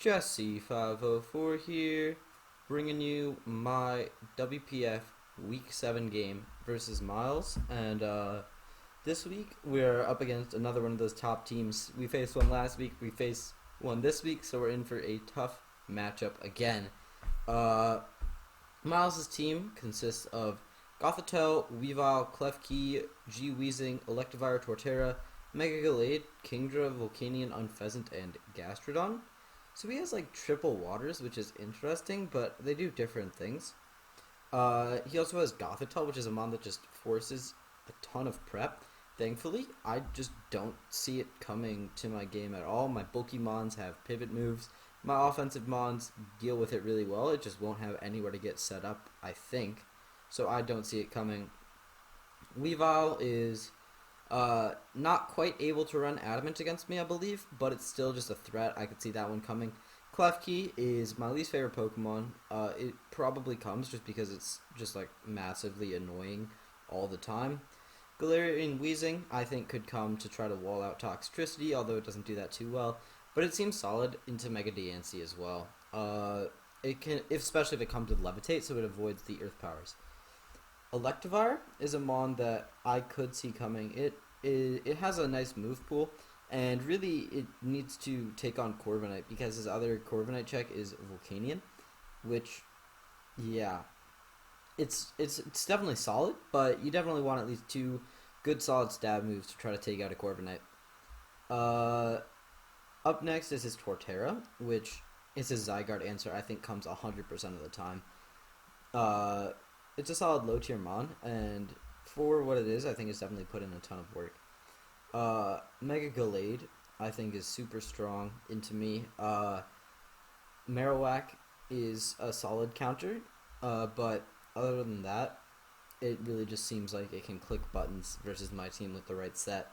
Jesse 504 here, bringing you my WPF Week 7 game versus Miles. And this week we're up against another one of those top teams. We faced one last week, we faced one this week, so we're in for a tough matchup again. Miles' team consists of Gothitelle, Weavile, Klefki, G Weezing, Electivire, Torterra, Mega Gallade, Kingdra, Volcanion, Unpheasant, and Gastrodon. So he has like triple waters, which is interesting, but they do different things. He also has Gothitelle, which is a mon that just forces a ton of prep. Thankfully, I just don't see it coming to my game at all. My bulky mons have pivot moves. My offensive mons deal with it really well. It just won't have anywhere to get set up, I think. So I don't see it coming. Weavile is not quite able to run Adamant against me, I believe, but it's still just a threat. I could see that one coming. Klefki is my least favorite Pokemon. It probably comes just because it's just like massively annoying all the time. Galarian Weezing, I think, could come to try to wall out Toxtricity, although it doesn't do that too well. But it seems solid into Mega Diancie as well. It can, especially if it comes with Levitate, so it avoids the Earth powers. Electivire is a mon that I could see coming. It has a nice move pool, and really it needs to take on Corviknight because his other Corviknight check is Volcanion, which, yeah, it's definitely solid, but you definitely want at least two good solid stab moves to try to take out a Corviknight. Up next is his Torterra, which is his Zygarde answer. I think comes 100% of the time. It's a solid low tier mon, and for what it is, I think it's definitely put in a ton of work. Mega Gallade, I think, is super strong into me. Marowak is a solid counter, but other than that, it really just seems like it can click buttons versus my team with the right set.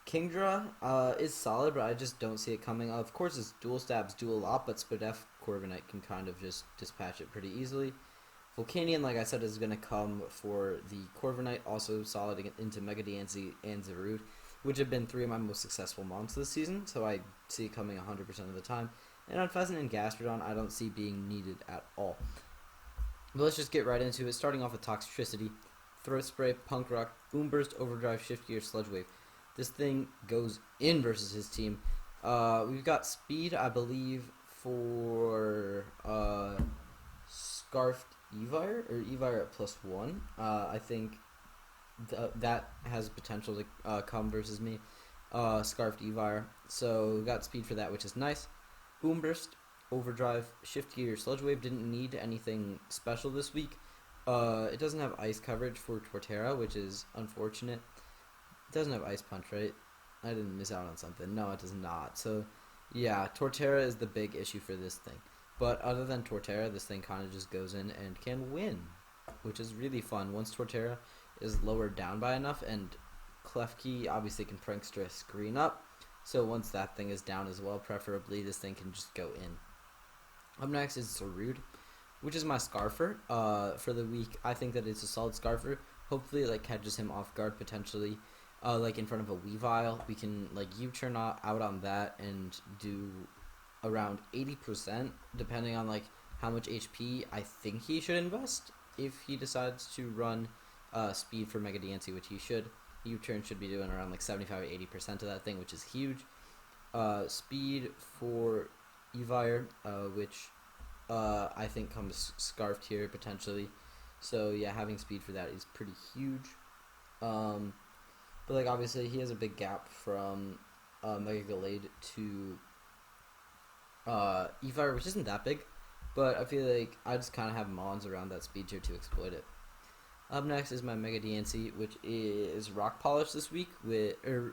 Kingdra is solid, but I just don't see it coming. Of course, its dual stabs do a lot, but Spadef Corviknight can kind of just dispatch it pretty easily. Volcanion, like I said, is going to come for the Corviknight, also solid into Mega Diancie and Zarude, which have been three of my most successful mons this season, so I see it coming 100% of the time. And on Unpheasant and Gastrodon, I don't see being needed at all. But let's just get right into it, starting off with Toxtricity, Throat Spray, Punk Rock, Boomburst, Overdrive, Shift Gear, Sludge Wave. This thing goes in versus his team. We've got Speed, I believe, for Scarfed Evire, or Evire at +1. I think that has potential to come versus me. Scarfed Evire. So we got Speed for that, which is nice. Boomburst, Overdrive, Shift Gear, Sludge Wave didn't need anything special this week. It doesn't have ice coverage for Torterra, which is unfortunate. It doesn't have Ice Punch, right? I didn't miss out on something. No, it does not. So, yeah, Torterra is the big issue for this thing. But other than Torterra, this thing kind of just goes in and can win, which is really fun. Once Torterra is lowered down by enough, and Klefki obviously can Prankster a screen up, so once that thing is down as well, preferably, this thing can just go in. Up next is Zarude, which is my Scarfer for the week. I think that it's a solid Scarfer. Hopefully it catches him off guard potentially. In front of a Weavile, we can U-turn out on that and do around 80%, depending on how much HP I think he should invest if he decides to run Speed for Mega Diancie, which he should. U-turn should be doing around 75-80% of that thing, which is huge. Speed for Evire, which I think comes Scarfed here potentially. So yeah, having Speed for that is pretty huge. But obviously he has a big gap from Mega Gallade to Evire, which isn't that big, but I feel like I just kind of have mons around that speed tier to exploit it. Up next is my Mega Diancie, which is Rock Polish this week no,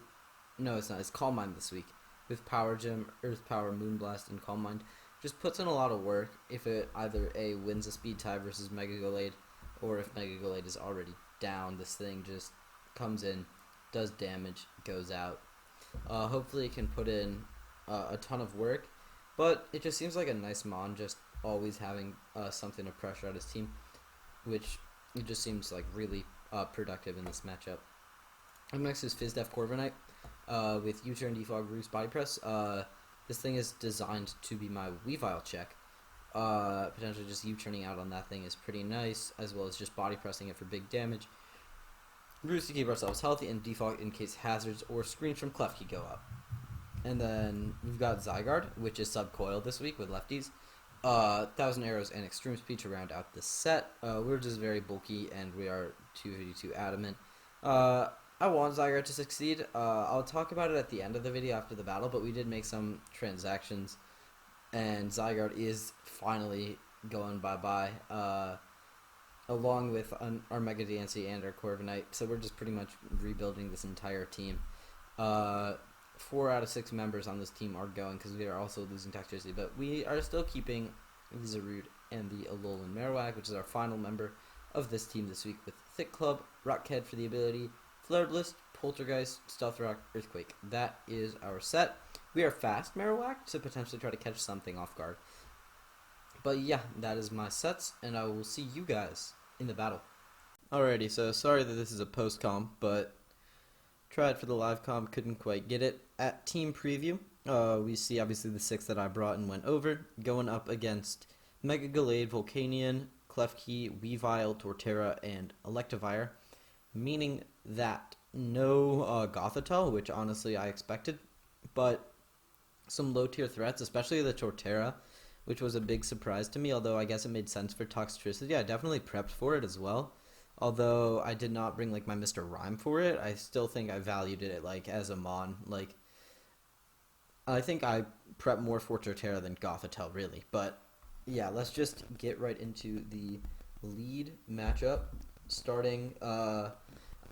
it's not. It's Calm Mind this week with Power Gem, Earth Power, Moonblast, and Calm Mind. Just puts in a lot of work if it either A, wins a speed tie versus Mega Gallade, or if Mega Gallade is already down, this thing just comes in, does damage, goes out. Hopefully it can put in a ton of work, but it just seems like a nice mon, just always having something to pressure out his team, which it just seems really productive in this matchup. Up next is Fizdef Corviknight with U-turn, Defog, Roost, Body Press. This thing is designed to be my Weavile check. Potentially just U-turning out on that thing is pretty nice, as well as just body pressing it for big damage. Roots to keep ourselves healthy and defog in case hazards or screens from Klefki go up. And then we've got Zygarde, which is subcoil this week with lefties. 1,000 arrows and extreme speed to round out the set. We're just very bulky and we are 252 adamant. I want Zygarde to succeed. I'll talk about it at the end of the video after the battle, but we did make some transactions and Zygarde is finally going bye-bye, along with our Mega Dancy and our Corviknight. So we're just pretty much rebuilding this entire team. 4 out of 6 members on this team are going because we are also losing Toxtricity, but we are still keeping the Zarude and the Alolan Marowak, which is our final member of this team this week, with Thick Club, Rockhead for the ability, Flare-Blast, Poltergeist, Stealth Rock, Earthquake. That is our set. We are fast Marowak to potentially try to catch something off guard. But yeah, that is my sets, and I will see you guys in the battle. Alrighty, so sorry that this is a post-com, but tried for the live com, couldn't quite get it. At team preview, we see obviously the 6 that I brought and went over, going up against Mega Gallade, Volcanion, Klefki, Weavile, Torterra, and Electivire, meaning that no Gothitelle, which honestly I expected, but some low-tier threats, especially the Torterra, which was a big surprise to me, although I guess it made sense for Toxtricity. I definitely prepped for it as well. Although I did not bring like my Mr. Rhyme for it, I still think I valued it like as a mon. Like, I think I prepped more for Torterra than Gothitelle, really. But yeah, let's just get right into the lead matchup. Starting,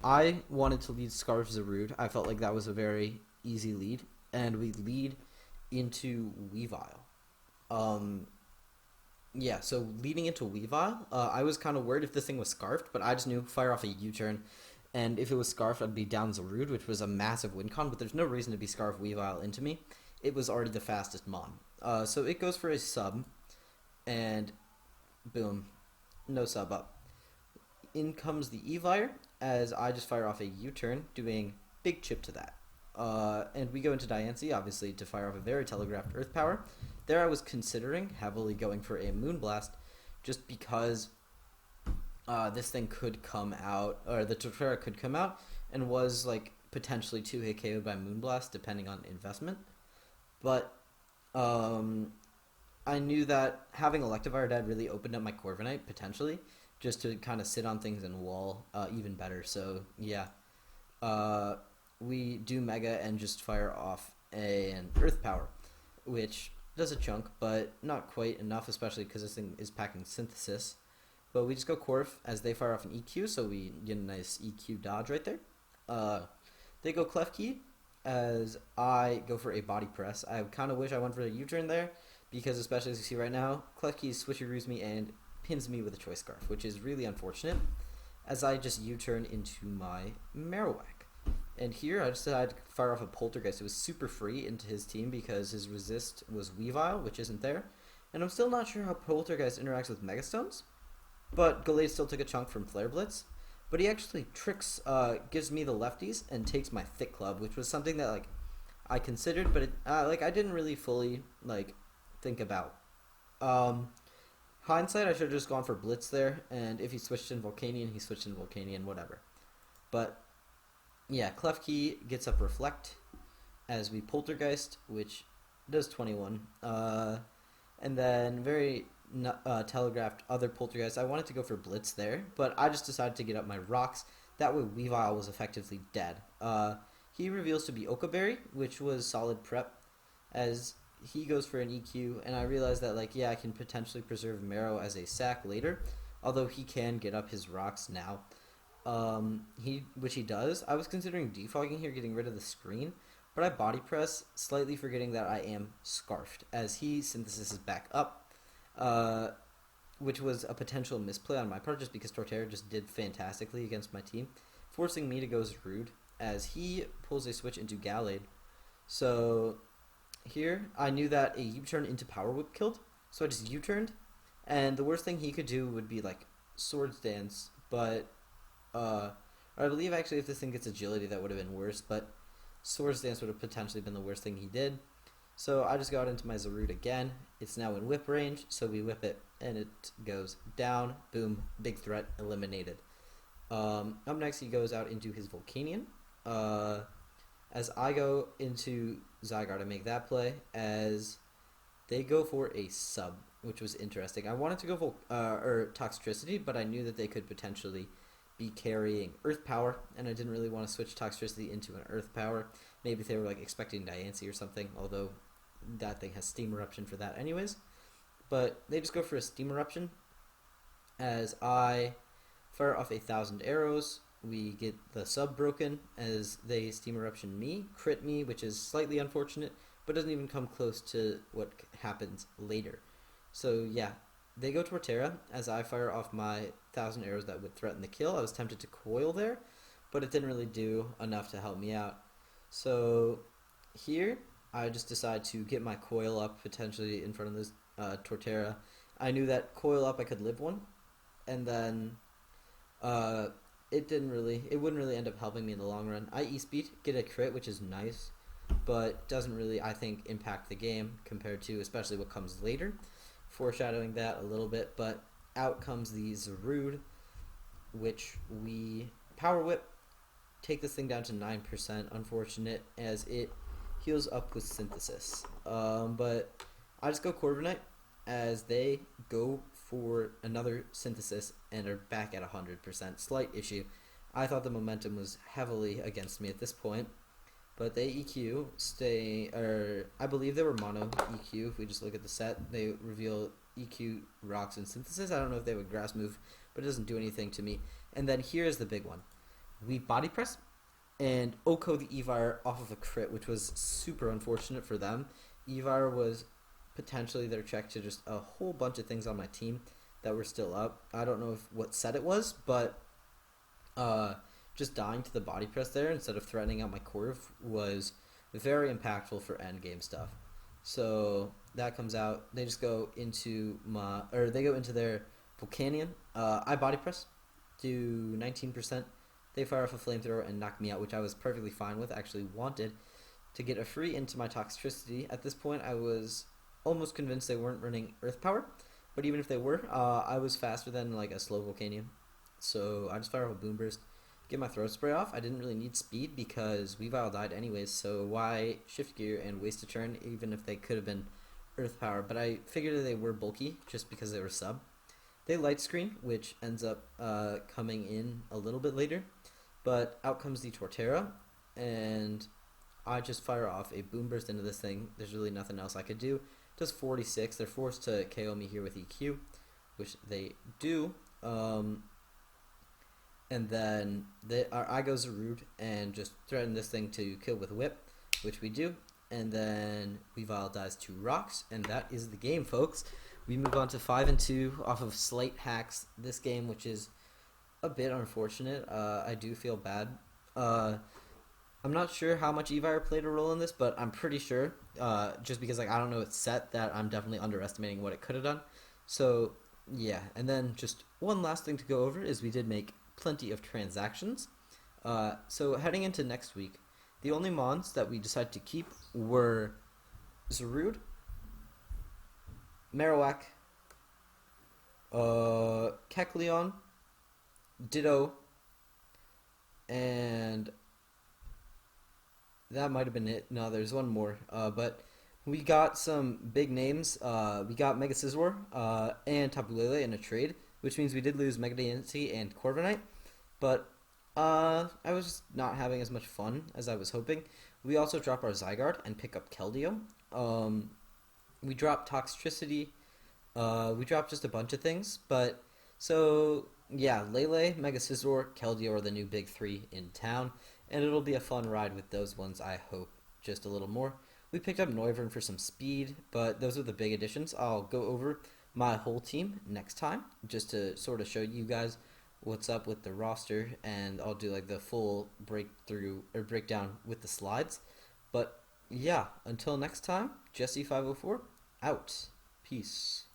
I wanted to lead Scarf Zarude. I felt like that was a very easy lead, and we lead into Weavile. Yeah, so leading into Weavile, I was kind of worried if this thing was Scarfed, but I just knew fire off a U-turn, and if it was Scarfed, I'd be down Zarude, which was a massive win con, but there's no reason to be Scarf Weavile into me. It was already the fastest mon. So it goes for a sub, and boom, no sub up. In comes the Evire, as I just fire off a U-turn, doing big chip to that. And we go into Diancie, obviously, to fire off a very telegraphed Earth Power. There I was considering heavily going for a Moonblast, just because this thing could come out, or the Torterra could come out, and was like potentially 2-hit KO'd by Moonblast, depending on investment. But I knew that having Electivire dead really opened up my Corviknight, potentially, just to kind of sit on things and wall even better. So yeah, we do Mega and just fire off an Earth Power, which does a chunk, but not quite enough, especially because this thing is packing Synthesis. But we just go Corf as they fire off an EQ, so we get a nice EQ dodge right there. They go Klefki as I go for a Body Press. I kind of wish I went for a U-turn there, because especially as you see right now, Klefki switcheroos me and pins me with a Choice Scarf, which is really unfortunate, as I just U-turn into my Marowak. And here I just decided to fire off a Poltergeist. It was super free into his team because his resist was Weavile, which isn't there. And I'm still not sure how Poltergeist interacts with Megastones, but Gallade still took a chunk from Flare Blitz. But he actually tricks, gives me the lefties and takes my Thick Club, which was something that like I considered, but it, like I didn't really fully like think about. Hindsight, I should have just gone for Blitz there, and if he switched in Volcanion, he switched in Volcanion, whatever. But yeah, Klefki gets up Reflect as we Poltergeist, which does 21. And then very telegraphed other Poltergeist. I wanted to go for Blitz there, but I just decided to get up my Rocks. That way Weavile was effectively dead. He reveals to be Okaberry, which was solid prep, as he goes for an EQ, and I realized that, like, yeah, I can potentially preserve Marrow as a sack later, although he can get up his Rocks now. Which he does. I was considering defogging here, getting rid of the screen, but I Body Press, slightly forgetting that I am Scarfed, as he Synthesis is back up, which was a potential misplay on my part, just because Torterra just did fantastically against my team, forcing me to go Zarude, as he pulls a switch into Gallade. So here, I knew that a U-turn into Power Whip killed, so I just U-turned, and the worst thing he could do would be, like, Swords Dance, but I believe actually if this thing gets Agility that would have been worse, but Swords Dance would have potentially been the worst thing he did. So I just got into my Zarude again. It's now in whip range, so we whip it and it goes down. Boom, big threat eliminated. Up next, he goes out into his Volcanion. As I go into Zygarde, I make that play as they go for a sub, which was interesting. I wanted to go Toxtricity, but I knew that they could potentially be carrying Earth Power, and I didn't really want to switch Toxtricity into an Earth Power. Maybe if they were like expecting Diancie or something, although that thing has Steam Eruption for that anyways. But they just go for a Steam Eruption as I fire off 1,000 arrows. We get the sub broken as they Steam Eruption me, crit me, which is slightly unfortunate, but doesn't even come close to what happens later. So yeah, they go Torterra as I fire off my 1,000 arrows that would threaten the kill. I was tempted to coil there, but it didn't really do enough to help me out. So here, I just decide to get my coil up potentially in front of this Torterra. I knew that coil up I could live one, and then it wouldn't really end up helping me in the long run. I E-speed, get a crit, which is nice, but doesn't really, I think, impact the game compared to especially what comes later. Foreshadowing that a little bit, but out comes the Zarude, which we Power Whip, take this thing down to 9%, unfortunate, as it heals up with Synthesis. But I just go Corviknight as they go for another Synthesis and are back at 100%. Slight issue. I thought the momentum was heavily against me at this point, but they EQ I believe they were mono EQ. If we just look at the set, they reveal EQ, Rocks, and Synthesis. I don't know if they have a grass move, but it doesn't do anything to me. And then here's the big one. We Body Press and Oko the Evire off of a crit, which was super unfortunate for them. Evire was potentially their check to just a whole bunch of things on my team that were still up. I don't know what set it was, but just dying to the Body Press there instead of threatening out my Corv was very impactful for endgame stuff. So that comes out. They just go into their Volcanion. I Body Press, do 19%. They fire off a flamethrower and knock me out, which I was perfectly fine with. I actually wanted to get a free into my Toxtricity. At this point, I was almost convinced they weren't running Earth Power, but even if they were, I was faster than like a slow Volcanion. So I just fire off a Boom Burst, get my Throat Spray off. I didn't really need speed because Weavile died anyways, so why shift gear and waste a turn even if they could have been Earth Power. But I figured that they were bulky just because they were sub. They Light Screen, which ends up coming in a little bit later, but out comes the Torterra, and I just fire off a Boom Burst into this thing. There's really nothing else I could do. It does 46. They're forced to KO me here with EQ, which they do. And then I go Zarude and just threaten this thing to kill with Whip, which we do. And then Weavile dies to Rocks, and that is the game, folks. We move on to 5-2 off of slight hacks this game, which is a bit unfortunate. I do feel bad. I'm not sure how much Evire played a role in this, but I'm pretty sure, just because like I don't know it's set, that I'm definitely underestimating what it could have done. So yeah, and then just one last thing to go over is we did make plenty of transactions. So heading into next week, the only mons that we decided to keep were Zarude, Marowak, Kecleon, Ditto, and that might have been it. No, there's one more. But we got some big names. We got Mega Scizor and Tapu Lele in a trade, which means we did lose Mega Diancie and Corviknight. But I was just not having as much fun as I was hoping. We also drop our Zygarde and pick up Keldeo. We dropped Toxtricity. We dropped just a bunch of things. But so yeah, Lele, Mega Scizor, Keldeo are the new big three in town. And it'll be a fun ride with those ones, I hope, just a little more. We picked up Noivern for some speed, but those are the big additions. I'll go over my whole team next time, just to sort of show you guys what's up with the roster, and I'll do like the full breakdown with the slides. But yeah, until next time, Jesse504, out. Peace.